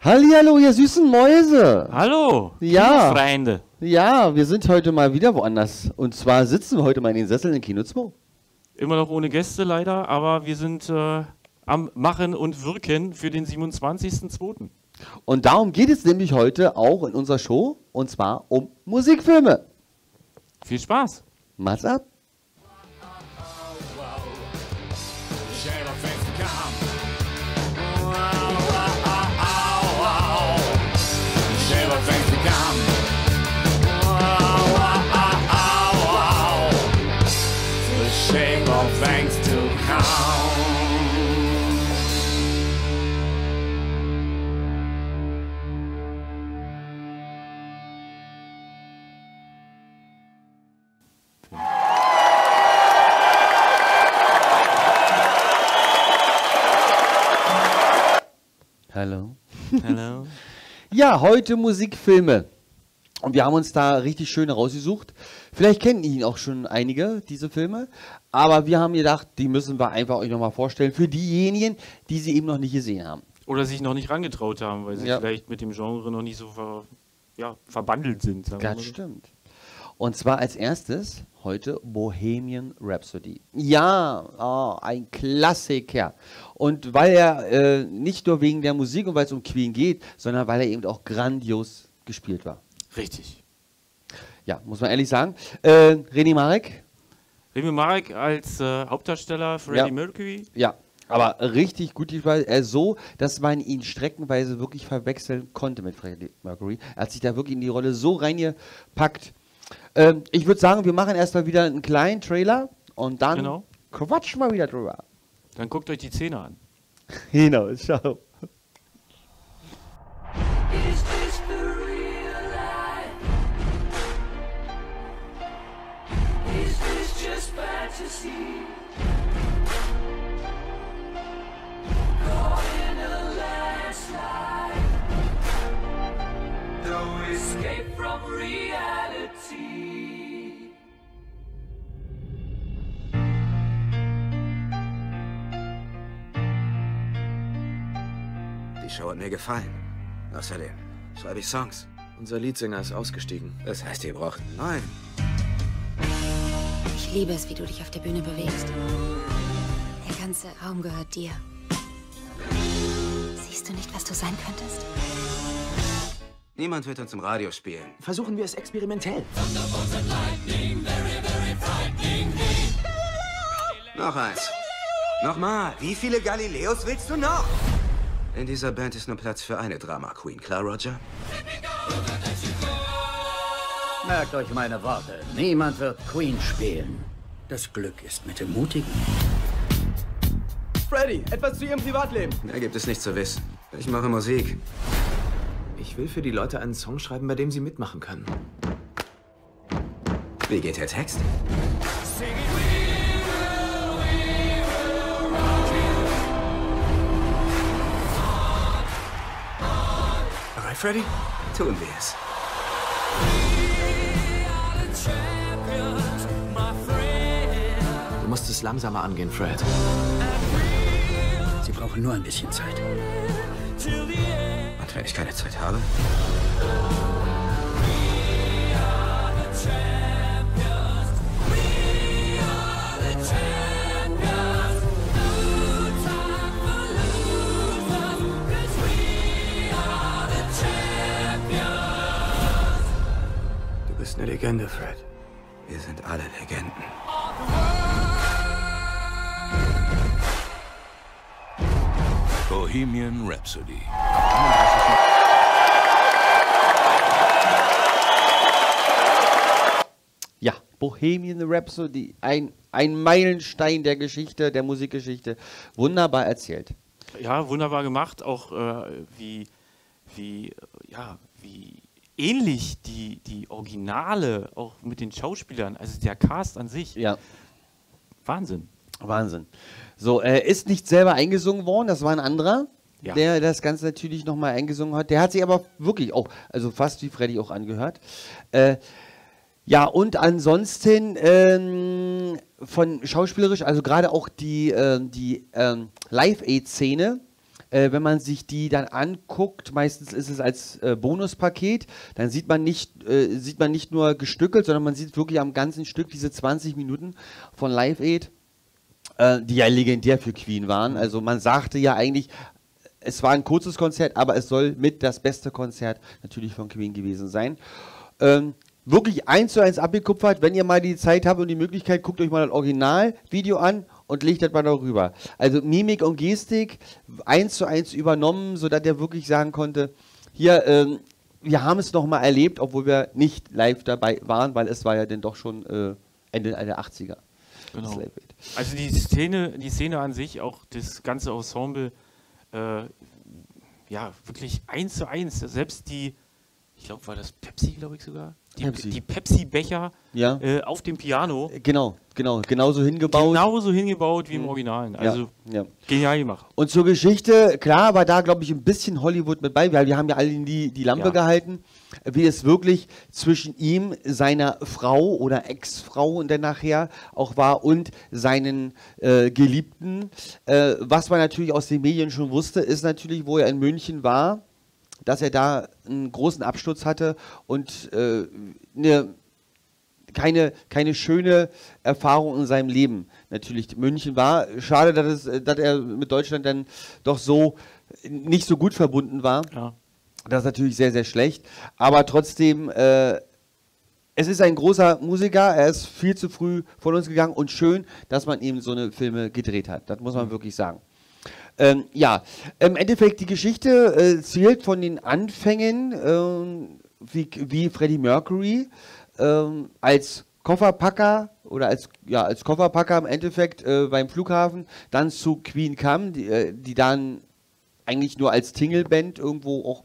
Hallihallo, ihr süßen Mäuse. Hallo, Ja. Freunde. Ja, wir sind heute mal wieder woanders. Und zwar sitzen wir heute mal in den Sesseln in Kino 2. Immer noch ohne Gäste leider, aber wir sind am Machen und Wirken für den 27.02. Und darum geht es nämlich heute auch in unserer Show. Und zwar um Musikfilme. Viel Spaß. Macht's ab. Thanks to come. Hallo. Hallo. Ja, heute Musikfilme. Und wir haben uns da richtig schöne rausgesucht. Vielleicht kennen ihn auch schon einige, diese Filme. Aber wir haben gedacht, die müssen wir einfach euch nochmal vorstellen. Für diejenigen, die sie eben noch nicht gesehen haben. Oder sich noch nicht rangetraut haben, weil sie vielleicht mit dem Genre noch nicht so verbandelt sind. Sagen wir mal Das so. stimmt. Und zwar als erstes heute Bohemian Rhapsody. Ja, ein Klassiker. Und weil er nicht nur wegen der Musik und weil es um Queen geht, sondern weil er eben auch grandios gespielt war. Richtig. Ja, muss man ehrlich sagen. René Marek? Remy Marek als Hauptdarsteller Freddie Mercury. Ja, aber richtig gut gespielt. So, dass man ihn streckenweise wirklich verwechseln konnte mit Freddie Mercury. Er hat sich da wirklich in die Rolle so reingepackt. Ich würde sagen, wir machen erstmal wieder einen kleinen Trailer und dann quatschen wir wieder drüber. Dann guckt euch die Szene an. Genau, ciao. Is this the real life? Is this just fantasy? Caught in a landslide. No escape from reality. Die Show hat mir gefallen. Außerdem schreibe ich Songs. Unser Leadsänger ist ausgestiegen. Das heißt, ihr braucht einen neuen. Ich liebe es, wie du dich auf der Bühne bewegst. Der ganze Raum gehört dir. Siehst du nicht, was du sein könntest? Niemand wird uns im Radio spielen. Versuchen wir es experimentell. Noch eins. Nochmal. Wie viele Galileos willst du noch? In dieser Band ist nur Platz für eine Drama-Queen. Klar, Roger? Merkt euch meine Worte. Niemand wird Queen spielen. Das Glück ist mit dem Mutigen. Freddy, etwas zu Ihrem Privatleben. Mehr gibt es nicht zu wissen. Ich mache Musik. Ich will für die Leute einen Song schreiben, bei dem sie mitmachen können. Wie geht der Text? Alright, Freddy? Tun wir es. Du musst es langsamer angehen, Fred. Sie brauchen nur ein bisschen Zeit. Und wenn ich keine Zeit habe? Du bist eine Legende, Fred. Wir sind alle Legenden. Bohemian Rhapsody. Ja, Bohemian Rhapsody. Ein Meilenstein der Geschichte, der Musikgeschichte. Wunderbar erzählt. Ja, wunderbar gemacht. Auch wie ähnlich die Originale, auch mit den Schauspielern, also der Cast an sich. Ja. Wahnsinn. Wahnsinn. So, ist nicht selber eingesungen worden, das war ein anderer, Ja. der das Ganze natürlich nochmal eingesungen hat. Der hat sich aber wirklich auch, also fast wie Freddy auch angehört. Ja, und ansonsten von schauspielerisch, also gerade auch die Live-Aid-Szene, wenn man sich die dann anguckt, meistens ist es als Bonuspaket, dann sieht man nicht nur gestückelt, sondern man sieht wirklich am ganzen Stück diese 20 Minuten von Live Aid, die ja legendär für Queen waren. Also man sagte ja eigentlich, es war ein kurzes Konzert, aber es soll mit das beste Konzert natürlich von Queen gewesen sein. Wirklich 1:1 abgekupfert. Wenn ihr mal die Zeit habt und die Möglichkeit, guckt euch mal das Originalvideo an und legt das mal darüber. Also Mimik und Gestik 1:1 übernommen, sodass er wirklich sagen konnte, hier, wir haben es nochmal erlebt, obwohl wir nicht live dabei waren, weil es war ja dann doch schon Ende der 80er. Genau. Also die Szene an sich, auch das ganze Ensemble, ja, wirklich 1:1. Selbst die, ich glaube, war das Pepsi, glaube ich sogar? Die Pepsi-Becher ja. Auf dem Piano. Genauso hingebaut. Genauso hingebaut wie im Originalen. Also genial gemacht. Und zur Geschichte, klar, war da, glaube ich, ein bisschen Hollywood mit bei, weil wir haben ja alle die Lampe gehalten, wie es wirklich zwischen ihm, seiner Frau oder Ex-Frau und dann nachher auch war und seinen Geliebten. Was man natürlich aus den Medien schon wusste, ist natürlich, wo er in München war, dass er da einen großen Absturz hatte und keine schöne Erfahrung in seinem Leben natürlich München war. Schade, dass er mit Deutschland dann doch so nicht so gut verbunden war. Ja. Das ist natürlich sehr, sehr schlecht. Aber trotzdem, es ist ein großer Musiker, er ist viel zu früh von uns gegangen und schön, dass man eben so eine Filme gedreht hat. Das muss man wirklich sagen. Ja, im Endeffekt die Geschichte zählt von den Anfängen wie Freddie Mercury als Kofferpacker oder als Kofferpacker im Endeffekt beim Flughafen, dann zu Queen kam, die dann eigentlich nur als Tingle-Band irgendwo auch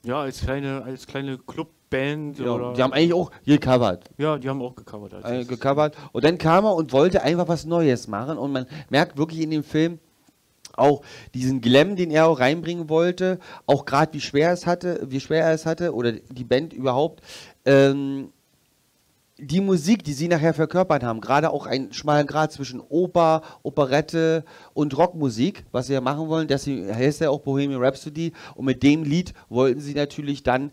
als kleine Clubband. Ja, oder die haben eigentlich auch gecovert. Ja, die haben auch gecovert. Und dann kam er und wollte einfach was Neues machen und man merkt wirklich in dem Film auch diesen Glam, den er auch reinbringen wollte, auch gerade wie schwer er es hatte, oder die Band überhaupt, die Musik, die sie nachher verkörpert haben, gerade auch einen schmalen Grat zwischen Oper, Operette und Rockmusik, was sie ja machen wollen, deswegen heißt ja auch Bohemian Rhapsody, und mit dem Lied wollten sie natürlich dann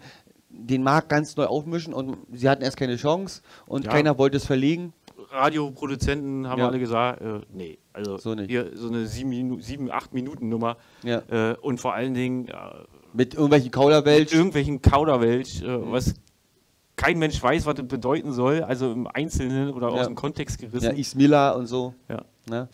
den Markt ganz neu aufmischen und sie hatten erst keine Chance und keiner wollte es verlegen. Radioproduzenten haben alle gesagt, nee, also so nicht. Hier so eine 7-8 Minuten Nummer und vor allen Dingen mit irgendwelchen Kauderwelsch. Was kein Mensch weiß, was das bedeuten soll, also im Einzelnen oder aus dem Kontext gerissen. Ja, Ismila und so. Ja. Ne?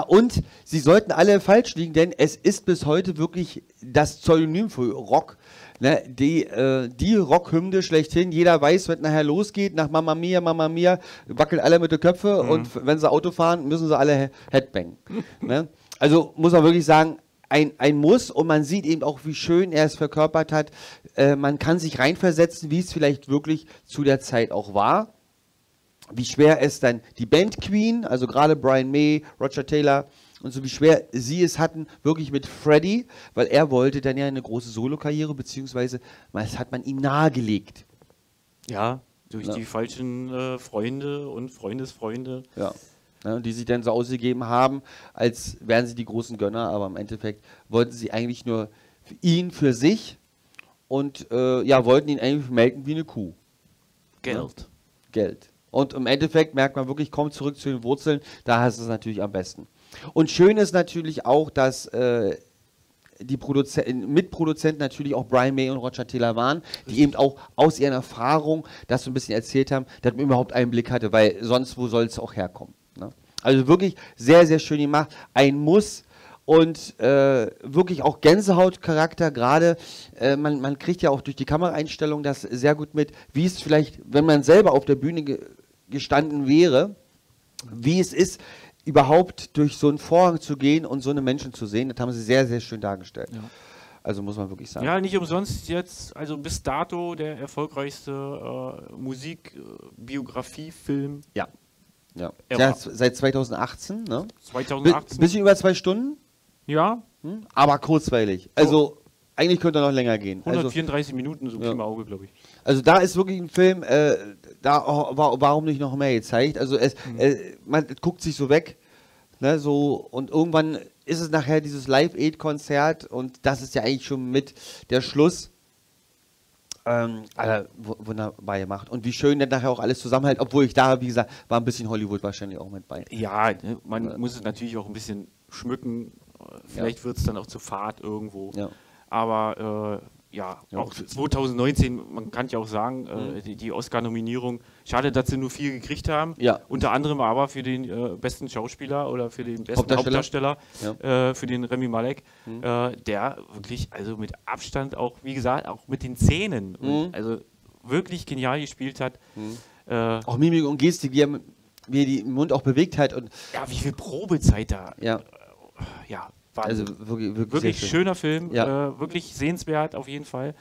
Und sie sollten alle falsch liegen, denn es ist bis heute wirklich das Pseudonym für Rock. Ne, die Rockhymne schlechthin, jeder weiß, wenn nachher losgeht, nach Mamma Mia, wackeln alle mit den Köpfen und wenn sie Auto fahren, müssen sie alle Headbang. Ne? Also muss man wirklich sagen, ein Muss, und man sieht eben auch, wie schön er es verkörpert hat. Man kann sich reinversetzen, wie es vielleicht wirklich zu der Zeit auch war. Wie schwer es dann die Band Queen, also gerade Brian May, Roger Taylor, und so wie schwer sie es hatten, wirklich mit Freddie, weil er wollte dann ja eine große Solokarriere, beziehungsweise das hat man ihm nahegelegt. Ja, durch die falschen Freunde und Freundesfreunde. Ja, die sich dann so ausgegeben haben, als wären sie die großen Gönner, aber im Endeffekt wollten sie eigentlich nur ihn für sich und wollten ihn eigentlich melken wie eine Kuh. Geld. Und im Endeffekt merkt man wirklich, kommt zurück zu den Wurzeln, da ist es natürlich am besten. Und schön ist natürlich auch, dass die Mitproduzenten natürlich auch Brian May und Roger Taylor waren, die eben auch aus ihren Erfahrungen das so ein bisschen erzählt haben, dass man überhaupt einen Blick hatte, weil sonst wo soll es auch herkommen. Ne? Also wirklich sehr, sehr schön gemacht. Ein Muss und wirklich auch Gänsehautcharakter, gerade man kriegt ja auch durch die Kameraeinstellung das sehr gut mit, wie es vielleicht, wenn man selber auf der Bühne gestanden wäre, wie es ist, überhaupt durch so einen Vorhang zu gehen und so eine Menschen zu sehen. Das haben sie sehr, sehr schön dargestellt. Ja. Also muss man wirklich sagen. Ja, nicht umsonst jetzt, also bis dato der erfolgreichste Musikbiografiefilm. Ja, seit 2018, ne? 2018. Bisschen über 2 Stunden. Ja. Aber kurzweilig. Also eigentlich könnte er noch länger gehen. 134 Minuten, so im Auge, glaube ich. Also da ist wirklich ein Film, warum nicht noch mehr gezeigt? Also man guckt sich so weg, ne, so, und irgendwann ist es nachher dieses Live-Aid-Konzert und das ist ja eigentlich schon mit der Schluss. Wunderbar gemacht. Und wie schön dann nachher auch alles zusammenhält, obwohl ich da, wie gesagt, war ein bisschen Hollywood wahrscheinlich auch mit bei. Ja, ne, man muss es natürlich auch ein bisschen schmücken. Vielleicht wird es dann auch zu Fahrt irgendwo. Ja. Aber auch 2019, man kann ja auch sagen, die Oscar-Nominierung, schade, dass sie nur 4 gekriegt haben. Ja. Unter anderem aber für den besten Schauspieler oder für den besten Hauptdarsteller, für den Rami Malek, der wirklich, also mit Abstand auch, wie gesagt, auch mit den Zähnen, also wirklich genial gespielt hat. Auch Mimik und Gestik, wie er den Mund auch bewegt hat. Und ja, wie viel Probezeit da. Ja. Wahnsinn. Also wirklich Wirklich sehr schöner Film, Ja. wirklich sehenswert auf jeden Fall.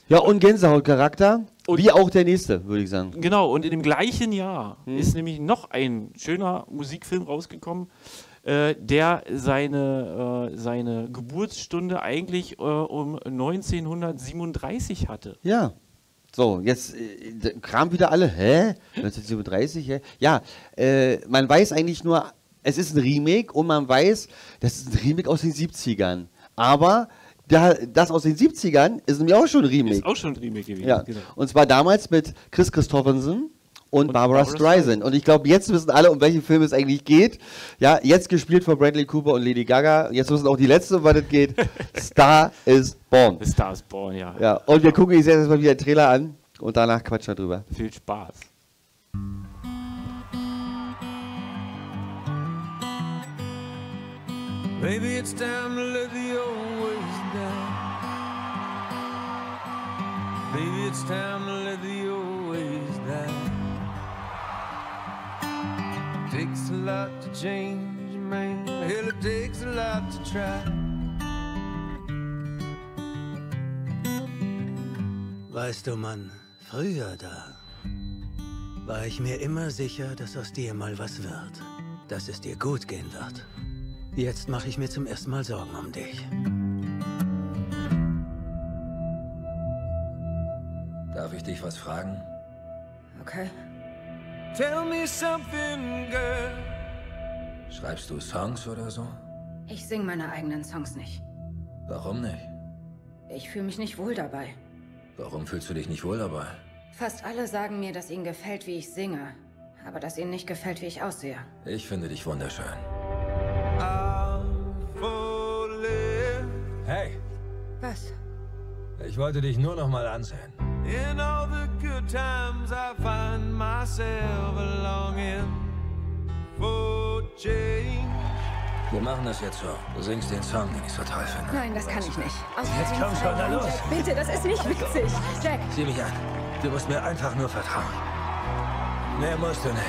Ja, und Gänsehautcharakter, wie auch der nächste, würde ich sagen. Genau, und in dem gleichen Jahr ist nämlich noch ein schöner Musikfilm rausgekommen, der seine Geburtsstunde eigentlich um 1937 hatte. Ja. So, jetzt kramen wieder alle, 1937, hä? Ja, man weiß eigentlich nur, es ist ein Remake und man weiß, das ist ein Remake aus den 70ern. Aber das aus den 70ern ist nämlich auch schon ein Remake. Ist auch schon ein Remake gewesen. Ja. Genau. Und zwar damals mit Chris Christopherson und Barbara Streisand. Und ich glaube, jetzt wissen alle, um welchen Film es eigentlich geht. Ja, jetzt gespielt von Bradley Cooper und Lady Gaga. Jetzt wissen auch die Letzte, um was es geht. Star is Born. The Star is Born, ja. Ja, und wir gucken uns jetzt erstmal wieder den Trailer an und danach quatschen wir drüber. Viel Spaß. Maybe it's time to let the old ways die. Maybe it's time to let the old ways die. Takes a lot to change, man. Hell, it takes a lot to try. Weißt du, Mann, früher da war ich mir immer sicher, dass aus dir mal was wird. Dass es dir gut gehen wird. Jetzt mache ich mir zum ersten Mal Sorgen um dich. Darf ich dich was fragen? Okay. Tell me something, girl. Schreibst du Songs oder so? Ich singe meine eigenen Songs nicht. Warum nicht? Ich fühle mich nicht wohl dabei. Warum fühlst du dich nicht wohl dabei? Fast alle sagen mir, dass ihnen gefällt, wie ich singe. Aber dass ihnen nicht gefällt, wie ich aussehe. Ich finde dich wunderschön. Hey, Was? ich wollte dich nur noch mal ansehen. In all the good times I find myself longing for change. Wir machen das jetzt so. Du singst den Song, den ich so toll finde. Nein, das kann ich nicht. Aus Jetzt Versehen komm schon, na los. Jack, bitte, das ist nicht witzig. Jack, Sieh mich an. Du musst mir einfach nur vertrauen. Mehr musst du nicht.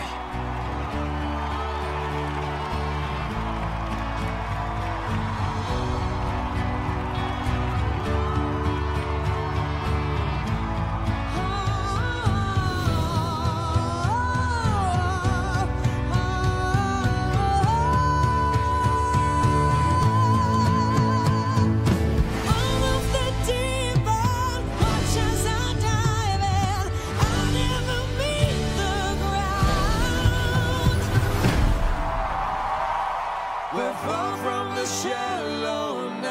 We're far from the shallow now.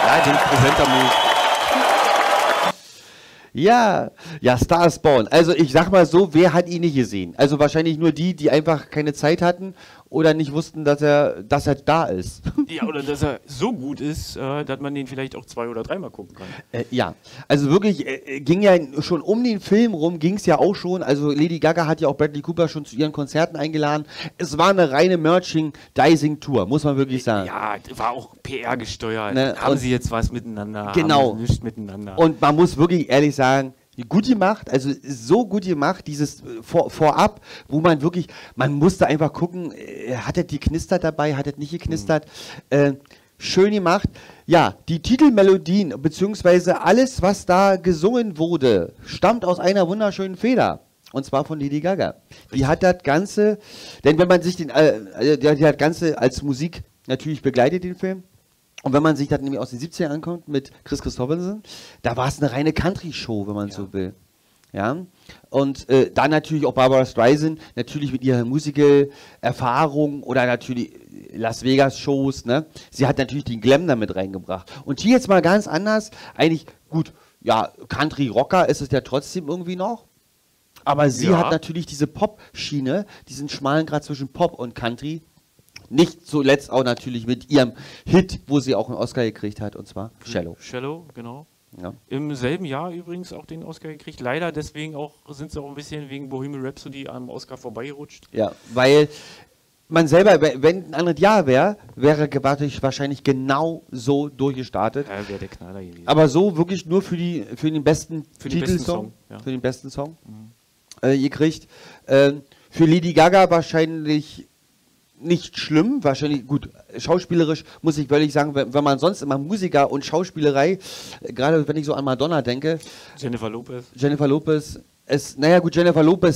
Ja, den Präsenter Ja, Star is Born. Also ich sag mal so, wer hat ihn nicht gesehen? Also wahrscheinlich nur die einfach keine Zeit hatten oder nicht wussten, dass er da ist. Ja, oder dass er so gut ist, dass man den vielleicht auch 2- oder 3-mal gucken kann. Ja, also wirklich, ging ja schon um den Film rum, ging es ja auch schon. Also Lady Gaga hat ja auch Bradley Cooper schon zu ihren Konzerten eingeladen. Es war eine reine Merchandising-Tour, muss man wirklich sagen. Ja, war auch PR gesteuert. Ne, haben und- sie jetzt was miteinander? Genau. Haben sie nichts miteinander? Und man muss wirklich ehrlich sagen, gut gemacht, also so gut gemacht, dieses Vorab, wo man wirklich, man musste einfach gucken, hat er die knistert dabei, hat er nicht geknistert, schön gemacht. Ja, die Titelmelodien, beziehungsweise alles, was da gesungen wurde, stammt aus einer wunderschönen Feder. Und zwar von Lady Gaga. Die hat das Ganze, denn wenn man sich die hat Ganze als Musik natürlich begleitet, den Film. Und wenn man sich das nämlich aus den 70ern ankommt mit Chris Christopherson, da war es eine reine Country-Show, wenn man so will. Ja, und dann natürlich auch Barbara Streisand, natürlich mit ihrer Musical-Erfahrung oder natürlich Las Vegas-Shows, ne? Sie hat natürlich den Glam da mit reingebracht. Und hier jetzt mal ganz anders, eigentlich, gut, ja, Country-Rocker ist es ja trotzdem irgendwie noch, aber sie hat natürlich diese Pop-Schiene, diesen schmalen Grad zwischen Pop und Country, nicht zuletzt auch natürlich mit ihrem Hit, wo sie auch einen Oscar gekriegt hat, und zwar Shallow. Shallow, genau. Ja. Im selben Jahr übrigens auch den Oscar gekriegt. Leider deswegen auch, sind sie auch ein bisschen wegen Bohemian Rhapsody am Oscar vorbeigerutscht. Ja, weil man selber, wenn ein anderes Jahr wäre wahrscheinlich genau so durchgestartet. Ja, wäre der Knaller gewesen. Aber so wirklich nur für den besten Titelsong, für den besten Song gekriegt. Für Lady Gaga wahrscheinlich nicht schlimm, wahrscheinlich, gut, schauspielerisch muss ich wirklich sagen, wenn man sonst immer Musiker und Schauspielerei, gerade wenn ich so an Madonna denke. Jennifer Lopez, Jennifer Lopez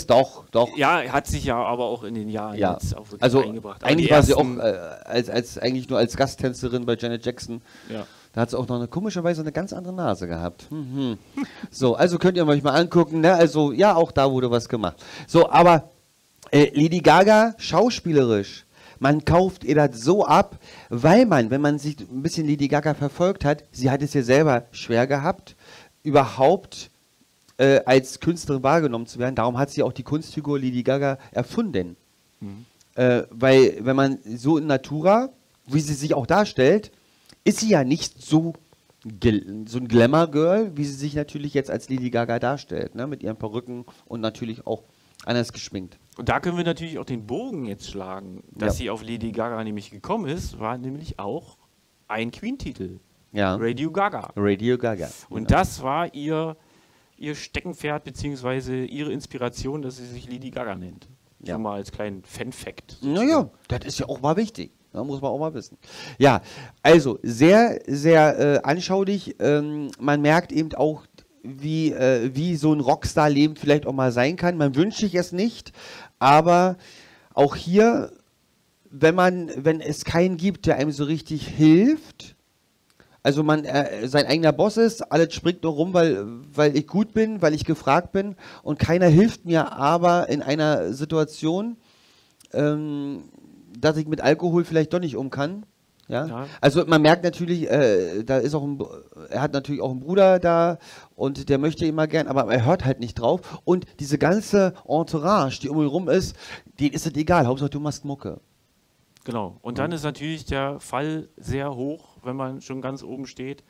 doch. Ja, hat sich ja aber auch in den Jahren jetzt auch wirklich eingebracht. Aber eigentlich war sie auch eigentlich nur als Gasttänzerin bei Janet Jackson. Ja. Da hat sie auch noch komischerweise eine ganz andere Nase gehabt. So, also könnt ihr euch mal angucken, ne? Also, ja, auch da wurde was gemacht. So, aber Lady Gaga, schauspielerisch, man kauft ihr das so ab, weil man, wenn man sich ein bisschen Lady Gaga verfolgt hat, sie hat es ja selber schwer gehabt, überhaupt als Künstlerin wahrgenommen zu werden. Darum hat sie auch die Kunstfigur Lady Gaga erfunden. Weil, wenn man so in Natura, wie sie sich auch darstellt, ist sie ja nicht so ein Glamour-Girl, wie sie sich natürlich jetzt als Lady Gaga darstellt, ne? Mit ihren Perücken und natürlich auch anders geschminkt. Und da können wir natürlich auch den Bogen jetzt schlagen. Dass sie auf Lady Gaga nämlich gekommen ist, war nämlich auch ein Queen-Titel. Ja. Radio Gaga. Radio Gaga. Und das war ihr Steckenpferd bzw. ihre Inspiration, dass sie sich Lady Gaga nennt. Ja. So mal als kleinen Fan-Fact. Naja, das ist ja auch mal wichtig. Da muss man auch mal wissen. Ja, also sehr, sehr anschaulich. Man merkt eben auch, wie so ein Rockstar-Leben vielleicht auch mal sein kann. Man wünscht sich es nicht, aber auch hier, wenn es keinen gibt, der einem so richtig hilft, also man sein eigener Boss ist, alles springt nur rum, weil ich gut bin, weil ich gefragt bin und keiner hilft mir aber in einer Situation, dass ich mit Alkohol vielleicht doch nicht um kann. Ja? Also man merkt natürlich, da ist auch er hat natürlich auch einen Bruder da und der möchte immer gern, aber er hört halt nicht drauf. Und diese ganze Entourage, die um ihn rum ist, denen ist es egal, Hauptsache du machst Mucke. Genau. Und dann ist natürlich der Fall sehr hoch, wenn man schon ganz oben steht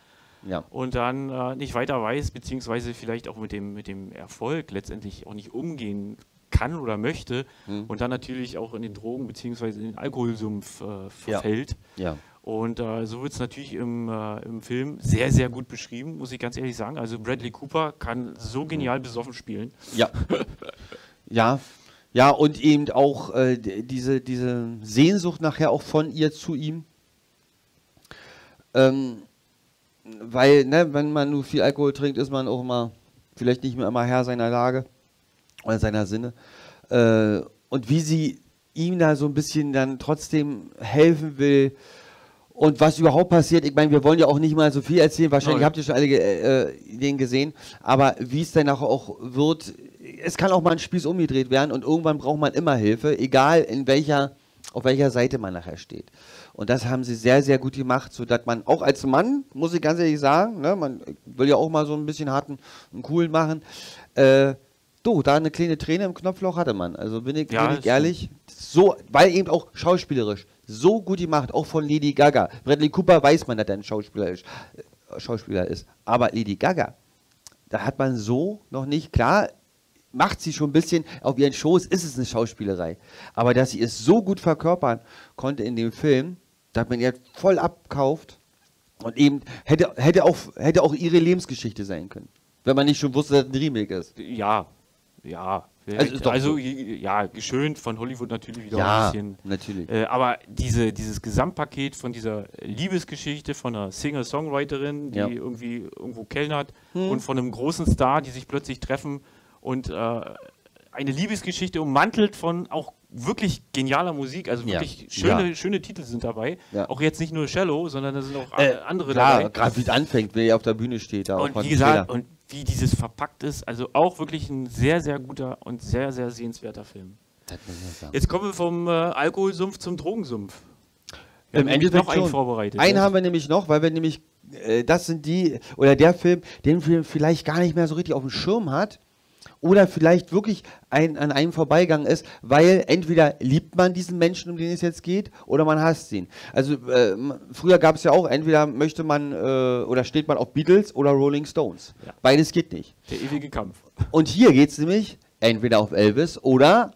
und dann nicht weiter weiß, beziehungsweise vielleicht auch mit dem Erfolg letztendlich auch nicht umgehen kann oder möchte und dann natürlich auch in den Drogen beziehungsweise in den Alkoholsumpf verfällt. Ja. Und so wird es natürlich im Film sehr, sehr gut beschrieben, muss ich ganz ehrlich sagen. Also Bradley Cooper kann so genial besoffen spielen. Ja. Ja, und eben auch diese Sehnsucht nachher auch von ihr zu ihm. Weil, ne, wenn man nur viel Alkohol trinkt, ist man auch immer vielleicht nicht mehr immer Herr seiner Lage oder seiner Sinne. Und wie sie ihm da so ein bisschen dann trotzdem helfen will und was überhaupt passiert. Ich meine, wir wollen ja auch nicht mal so viel erzählen, wahrscheinlich habt ihr schon alle Ideen gesehen, aber wie es danach auch wird, es kann auch mal ein Spieß umgedreht werden und irgendwann braucht man immer Hilfe, egal auf welcher Seite man nachher steht. Und das haben sie sehr, sehr gut gemacht, sodass man auch als Mann, muss ich ganz ehrlich sagen, ne, man will ja auch mal so ein bisschen harten und coolen machen, da eine kleine Träne im Knopfloch hatte man. Also bin ich ehrlich, so, weil eben auch schauspielerisch so gut gemacht, auch von Lady Gaga. Bradley Cooper weiß man, dass er ein Schauspieler ist. Aber Lady Gaga, da hat man so noch nicht, klar, macht sie schon ein bisschen, auf ihren Shows ist es eine Schauspielerei. Aber dass sie es so gut verkörpern konnte in dem Film, dass man ihr voll abkauft und eben hätte auch ihre Lebensgeschichte sein können. Wenn man nicht schon wusste, dass es ein Remake ist. Ja. Also geschönt von Hollywood natürlich wieder ein bisschen. Natürlich. Aber dieses Gesamtpaket von dieser Liebesgeschichte von einer Singer-Songwriterin, die irgendwie irgendwo kellnert und von einem großen Star, die sich plötzlich treffen und eine Liebesgeschichte ummantelt von auch wirklich genialer Musik, also wirklich schöne Titel sind dabei. Ja. Auch jetzt nicht nur Shallow, sondern da sind auch andere dabei. Gerade wie es anfängt, wenn er auf der Bühne steht. Da und wie gesagt, und wie dieses verpackt ist, also auch wirklich ein sehr, sehr guter und sehr, sehr sehenswerter Film. Jetzt kommen wir vom Alkoholsumpf zum Drogensumpf. Im Endeffekt noch einen vorbereitet. Einen haben wir nämlich noch, weil wir nämlich, das sind die, oder der Film, den wir vielleicht gar nicht mehr so richtig auf dem Schirm hat. Oder vielleicht wirklich an einem vorbeigegangen ist, weil entweder liebt man diesen Menschen, um den es jetzt geht, oder man hasst ihn. Also früher gab es ja auch, entweder möchte man oder steht man auf Beatles oder Rolling Stones. Ja. Beides geht nicht. Der ewige Kampf. Und hier geht es nämlich entweder auf Elvis oder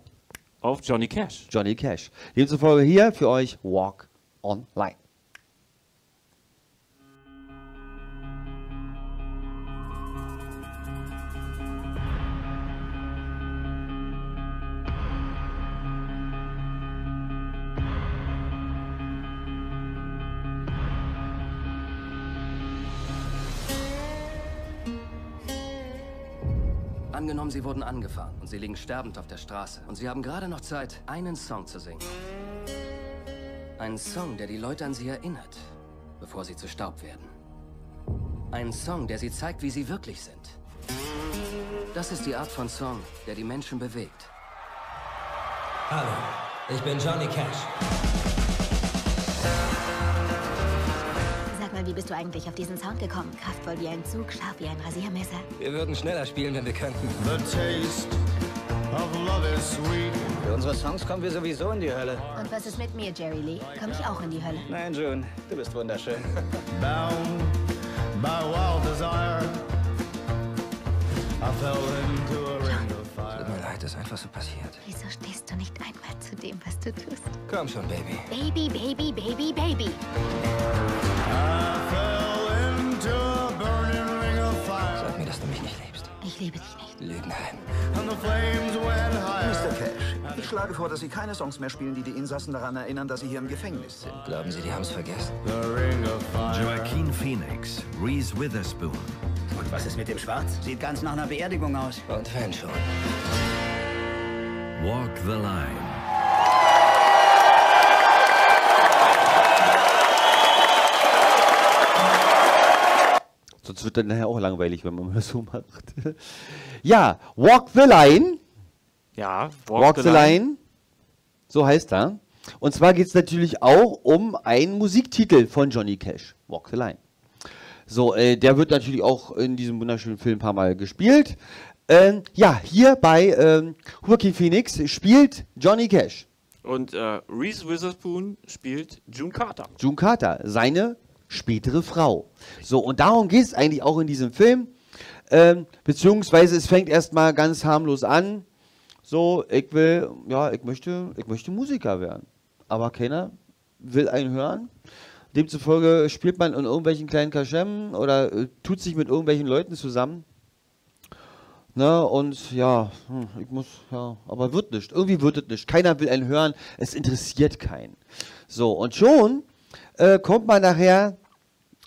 auf Johnny Cash. Johnny Cash. Demzufolge hier für euch Walk on Line. Angenommen, Sie wurden angefahren und Sie liegen sterbend auf der Straße. Und Sie haben gerade noch Zeit, einen Song zu singen. Einen Song, der die Leute an Sie erinnert, bevor sie zu Staub werden. Einen Song, der Sie zeigt, wie Sie wirklich sind. Das ist die Art von Song, der die Menschen bewegt. Hallo, ich bin Johnny Cash. Wie bist du eigentlich auf diesen Sound gekommen? Kraftvoll wie ein Zug, scharf wie ein Rasiermesser. Wir würden schneller spielen, wenn wir könnten. Für unsere Songs kommen wir sowieso in die Hölle. Und was ist mit mir, Jerry Lee? Komme ich auch in die Hölle? Nein, June, du bist wunderschön. Bound by wild desire, I fell into a ring of fire. Tut mir leid, ist einfach so passiert. Wieso stehst du nicht einmal zu dem, was du tust? Komm schon, Baby. Baby, Baby, Baby, Baby. Sag mir, dass du mich nicht liebst. Ich liebe dich nicht. Lügner. Mr. Cash, ich schlage vor, dass Sie keine Songs mehr spielen, die die Insassen daran erinnern, dass Sie hier im Gefängnis sind. Glauben Sie, die haben es vergessen? Joaquin Phoenix, Reese Witherspoon. Und was ist mit dem Schwarz? Sieht ganz nach einer Beerdigung aus. Und wenn schon. Walk the Line. Sonst wird dann nachher auch langweilig, wenn man das so macht. Ja, Walk the Line. Ja, Walk the Line. So heißt er. Und zwar geht es natürlich auch um einen Musiktitel von Johnny Cash. Walk the Line. So, der wird natürlich auch in diesem wunderschönen Film ein paar Mal gespielt. Ja, hier bei Joaquin Phoenix spielt Johnny Cash. Und Reese Witherspoon spielt June Carter. June Carter, seine spätere Frau. So, und darum geht es eigentlich auch in diesem Film. Beziehungsweise es fängt erstmal ganz harmlos an. So, ich möchte Musiker werden. Aber keiner will einen hören. Demzufolge spielt man in irgendwelchen kleinen Kaschemmen oder tut sich mit irgendwelchen Leuten zusammen. Ne, und ja, aber wird nicht. Irgendwie wird es nicht. Keiner will einen hören. Es interessiert keinen. So, und schon kommt man nachher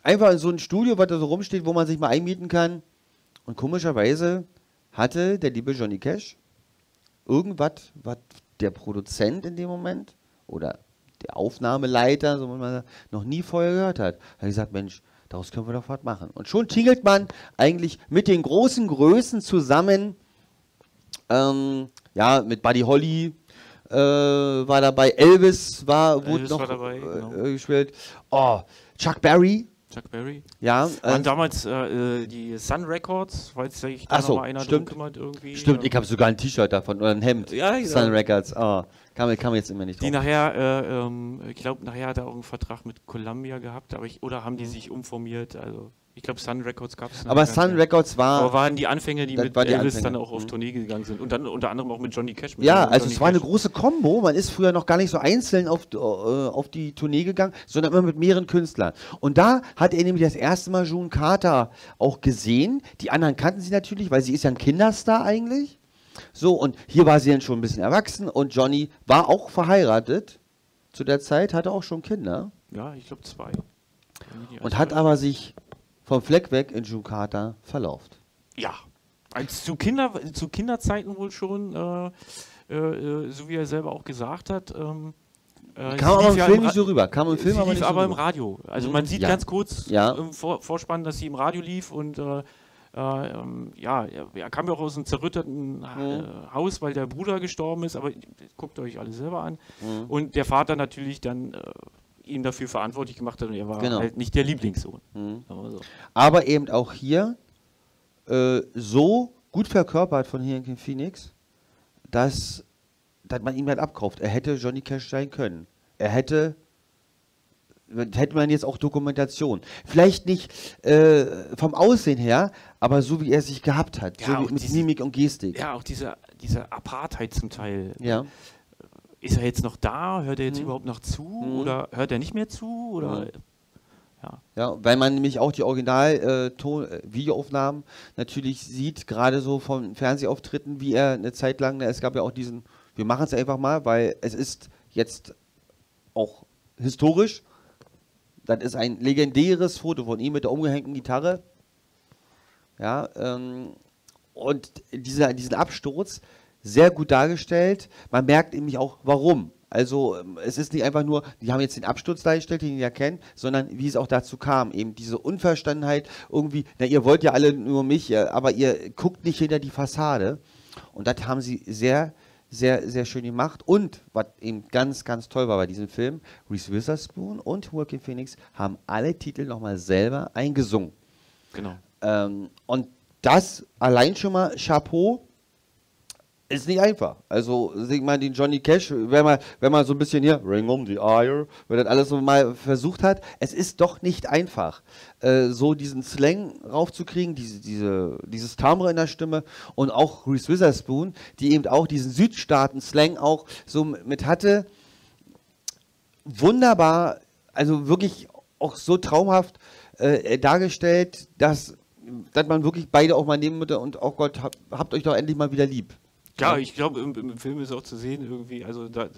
einfach in so ein Studio, was da so rumsteht, wo man sich mal einmieten kann. Und komischerweise hatte der liebe Johnny Cash irgendwas, was der Produzent in dem Moment oder der Aufnahmeleiter, so man noch nie vorher gehört hat. Er hat gesagt, Mensch, daraus können wir doch was machen. Und schon tingelt man eigentlich mit den großen Größen zusammen. Ja, mit Buddy Holly war dabei, Elvis wurde noch dabei, genau. gespielt. Oh, Chuck Berry. Chuck Berry. Ja. Waren damals die Sun Records, falls sich da noch mal einer drum kümmert irgendwie. Stimmt, ich habe sogar ein T-Shirt davon oder ein Hemd. Ja, genau. Sun Records. Oh, kam jetzt immer nicht drauf. Die nachher, ich glaube, nachher hat er auch einen Vertrag mit Columbia gehabt, oder haben die sich umformiert, also... Ich glaube, Sun Records gab es. Aber Sun Records waren die Anfänge, die mit Elvis dann auch auf Tournee gegangen sind. Und dann unter anderem auch mit Johnny Cash. Ja, also es war eine große Kombo. Man ist früher noch gar nicht so einzeln auf die Tournee gegangen, sondern immer mit mehreren Künstlern. Und da hat er nämlich das erste Mal June Carter auch gesehen. Die anderen kannten sie natürlich, weil sie ist ja ein Kinderstar eigentlich. So, und hier war sie dann schon ein bisschen erwachsen. Und Johnny war auch verheiratet. Zu der Zeit hatte auch schon Kinder. Ja, ich glaube 2. Und hat aber sich vom Fleck weg in June Carter verlauft. Ja, zu Kinderzeiten wohl schon so wie er selber auch gesagt hat. Kam aber im Film nicht so rüber. Kam im Film aber nicht so aber im rüber. Radio. Also man sieht ganz kurz im Vorspann, dass sie im Radio lief und er kam ja auch aus einem zerrütteten Haus, weil der Bruder gestorben ist, aber guckt euch alle selber an. Und der Vater natürlich dann ihn dafür verantwortlich gemacht hat und er war halt nicht der Lieblingssohn. Aber eben auch hier so gut verkörpert von Joaquin Phoenix, dass man ihn halt abkauft. Er hätte Johnny Cash sein können. Hätte man jetzt auch Dokumentation. Vielleicht nicht vom Aussehen her, aber so wie er sich gehabt hat. Ja, so mit Mimik und Gestik. Ja, auch diese Apartheid zum Teil. Ja. Ist er jetzt noch da? Hört er jetzt überhaupt noch zu? Oder hört er nicht mehr zu? Oder Ja, weil man nämlich auch die Original-Videoaufnahmen natürlich sieht, gerade so von Fernsehauftritten, wie er eine Zeit lang, es gab ja auch diesen, wir machen es einfach mal, weil es ist jetzt auch historisch. Das ist ein legendäres Foto von ihm mit der umgehängten Gitarre. Ja, und diesen Absturz sehr gut dargestellt. Man merkt nämlich auch, warum. Also es ist nicht einfach nur, die haben jetzt den Absturz dargestellt, den ihr ja kennt, sondern wie es auch dazu kam. Eben diese Unverstandenheit irgendwie, na, ihr wollt ja alle nur mich, aber ihr guckt nicht hinter die Fassade. Und das haben sie sehr, sehr, sehr schön gemacht. Und was eben ganz, ganz toll war bei diesem Film, Reese Witherspoon und Joaquin Phoenix haben alle Titel nochmal selber eingesungen. Genau. Und das allein schon mal Chapeau. Ist nicht einfach. Also, ich meine, den Johnny Cash, wenn man so ein bisschen hier, Ring on the Ire, wenn das alles so mal versucht hat, es ist doch nicht einfach, so diesen Slang raufzukriegen, dieses Timbre in der Stimme und auch Reese Witherspoon, die eben auch diesen Südstaaten-Slang auch so mit hatte. Wunderbar, also wirklich auch so traumhaft dargestellt, dass man wirklich beide auch mal nehmen würde und oh Gott, habt euch doch endlich mal wieder lieb. Ja, ich glaube, im Film ist auch zu sehen, irgendwie, also da,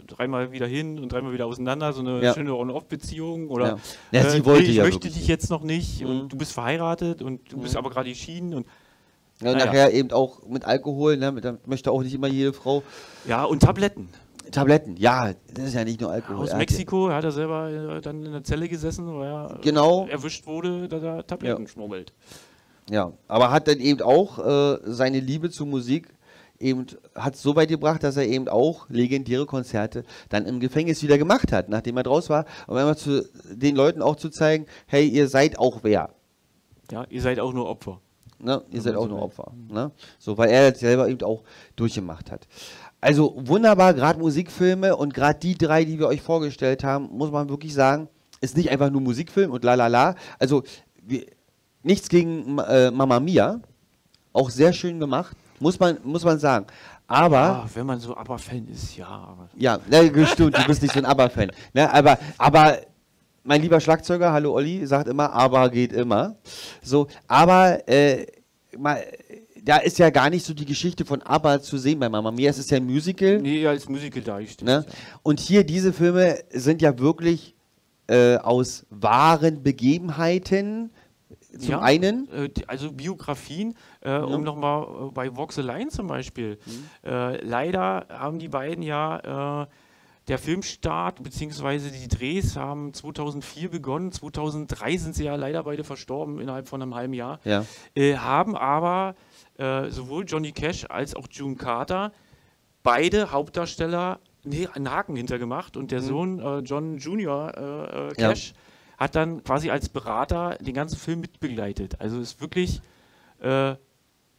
dreimal wieder hin und dreimal wieder auseinander, so eine schöne On-Off-Beziehung oder sie wollte ich ja möchte dich jetzt noch nicht und du bist verheiratet und du bist aber gerade geschieden und nachher eben auch mit Alkohol, ne, möchte auch nicht immer jede Frau. Ja, und Tabletten. Tabletten, ja, das ist ja nicht nur Alkohol. Aus Mexiko hat er selber dann in der Zelle gesessen, weil er erwischt wurde, dass er Tabletten schmuggelt. Ja, aber hat dann eben auch seine Liebe zur Musik eben hat es so weit gebracht, dass er eben auch legendäre Konzerte dann im Gefängnis wieder gemacht hat, nachdem er draus war, um einfach zu den Leuten auch zu zeigen, hey, ihr seid auch wer. Ja, ihr seid auch nur Opfer. Ne? Ihr seid auch nur Opfer. Ne? So, weil er das selber eben auch durchgemacht hat. Also wunderbar, gerade Musikfilme und gerade die drei, die wir euch vorgestellt haben, muss man wirklich sagen, ist nicht einfach nur Musikfilm und lalala. Also nichts gegen Mamma Mia, auch sehr schön gemacht. Muss man sagen. Aber. Ja, wenn man so ABBA-Fan ist, ja. Aber ja, stimmt, du bist nicht so ein ABBA-Fan. Ne, aber mein lieber Schlagzeuger, hallo Olli, sagt immer, aber geht immer. So, aber da ist ja gar nicht so die Geschichte von ABBA zu sehen bei Mamma Mia. Es ist ja ein Musical. Nee, als Musical dargestellt. Ne? Ja. Und hier, diese Filme sind ja wirklich aus wahren Begebenheiten. Zum einen. Also Biografien, um nochmal bei Voxeline zum Beispiel. Leider haben die beiden ja, der Filmstart bzw. die Drehs haben 2004 begonnen, 2003 sind sie ja leider beide verstorben innerhalb von einem halben Jahr. Ja. Haben aber sowohl Johnny Cash als auch June Carter, beide Hauptdarsteller, einen Haken hintergemacht und der Sohn John Jr. Cash hat dann quasi als Berater den ganzen Film mitbegleitet. Also ist wirklich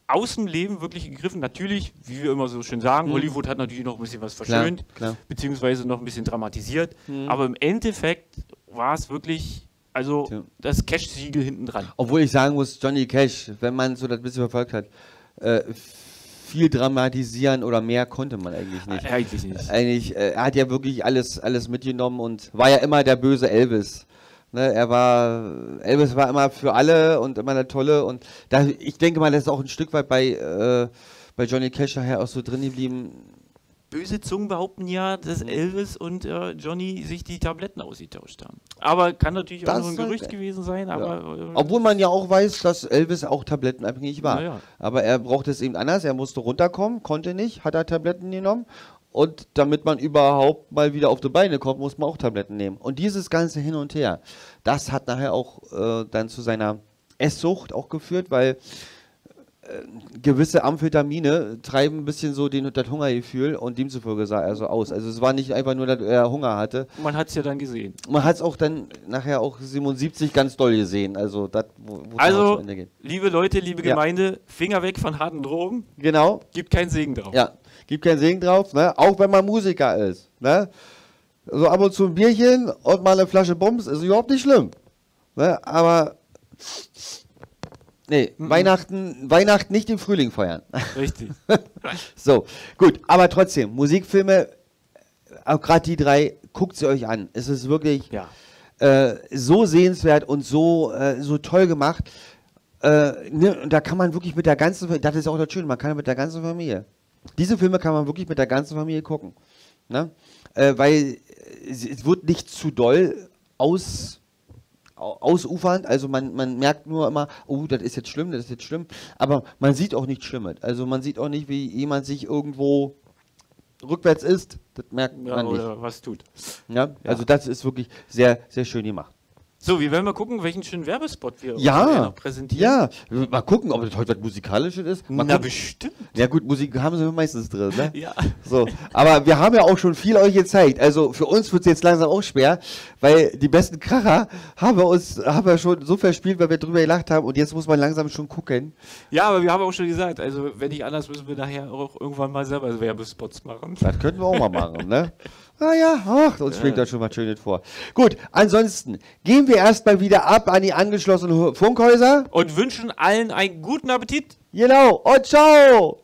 aus dem Leben wirklich gegriffen. Natürlich, wie wir immer so schön sagen, Hollywood hat natürlich noch ein bisschen was verschönt, beziehungsweise noch ein bisschen dramatisiert. Aber im Endeffekt war es wirklich, also das Cash-Siegel hinten dran. Obwohl ich sagen muss, Johnny Cash, wenn man so das ein bisschen verfolgt hat, viel dramatisieren oder mehr konnte man eigentlich nicht. Eigentlich nicht. Er hat ja wirklich alles mitgenommen und war ja immer der böse Elvis. Ne, Elvis war immer für alle und immer der Tolle und ich denke mal, das ist auch ein Stück weit bei Johnny Cash nachher auch so drin geblieben. böse Zungen behaupten ja, dass Elvis und Johnny sich die Tabletten ausgetauscht haben. Aber kann natürlich auch nur ein Gerücht gewesen sein. Aber, obwohl man ja auch weiß, dass Elvis auch tablettenabhängig war. Ja. Aber er brauchte es eben anders. Er musste runterkommen, konnte nicht, hat er Tabletten genommen. Und damit man überhaupt mal wieder auf die Beine kommt, muss man auch Tabletten nehmen. Und dieses ganze Hin und Her, das hat nachher auch dann zu seiner Esssucht auch geführt, weil gewisse Amphetamine treiben ein bisschen so das Hungergefühl und demzufolge sah er so aus. Also es war nicht einfach nur, dass er Hunger hatte. Man hat es ja dann gesehen. Man hat es auch dann nachher auch 77 ganz doll gesehen. Also, wo also zu Ende geht. Liebe Leute, liebe Gemeinde, Finger weg von harten Drogen. Genau. Gibt keinen Segen drauf. Ja, gibt keinen Segen drauf, ne? Auch wenn man Musiker ist. Ne? So ab und zu ein Bierchen und mal eine Flasche Bums ist überhaupt nicht schlimm. Ne? Aber nee, Weihnachten nicht im Frühling feiern. Richtig. So, gut, aber trotzdem, Musikfilme, auch gerade die 3, guckt sie euch an. Es ist wirklich so sehenswert und so toll gemacht. Ne, und da kann man wirklich mit der ganzen Familie, das ist auch das Schöne, man kann mit der ganzen Familie. Diese Filme kann man wirklich mit der ganzen Familie gucken. Ne? Weil es wird nicht zu doll ausufernd, also man merkt nur immer, oh, das ist jetzt schlimm, aber man sieht auch nichts Schlimmes. Also man sieht auch nicht, wie jemand sich irgendwo rückwärts isst, das merkt man nicht. Oder was tut. Ja, also das ist wirklich sehr, sehr schön gemacht. So, wir werden mal gucken, welchen schönen Werbespot wir noch präsentieren. Ja, mal gucken, ob das heute was Musikalisches ist. Na, bestimmt. Ja gut, Musik haben sie meistens drin, ne? Ja. So, aber wir haben ja auch schon viel euch gezeigt. Also für uns wird es jetzt langsam auch schwer, weil die besten Kracher haben wir schon so verspielt, weil wir drüber gelacht haben und jetzt muss man langsam schon gucken. Ja, aber wir haben auch schon gesagt, also wenn nicht anders, müssen wir nachher auch irgendwann mal selber Werbespots machen. Das könnten wir auch mal machen, ne? Naja, uns schlägt da schon mal Schönes vor. Gut, ansonsten gehen wir erstmal wieder ab an die angeschlossenen Funkhäuser. Und wünschen allen einen guten Appetit. Genau, und ciao!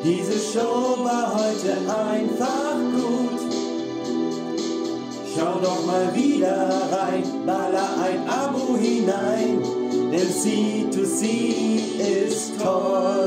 Diese Show war heute einfach gut. Schau doch mal wieder rein, baller ein Abo hinein, denn C2C ist toll.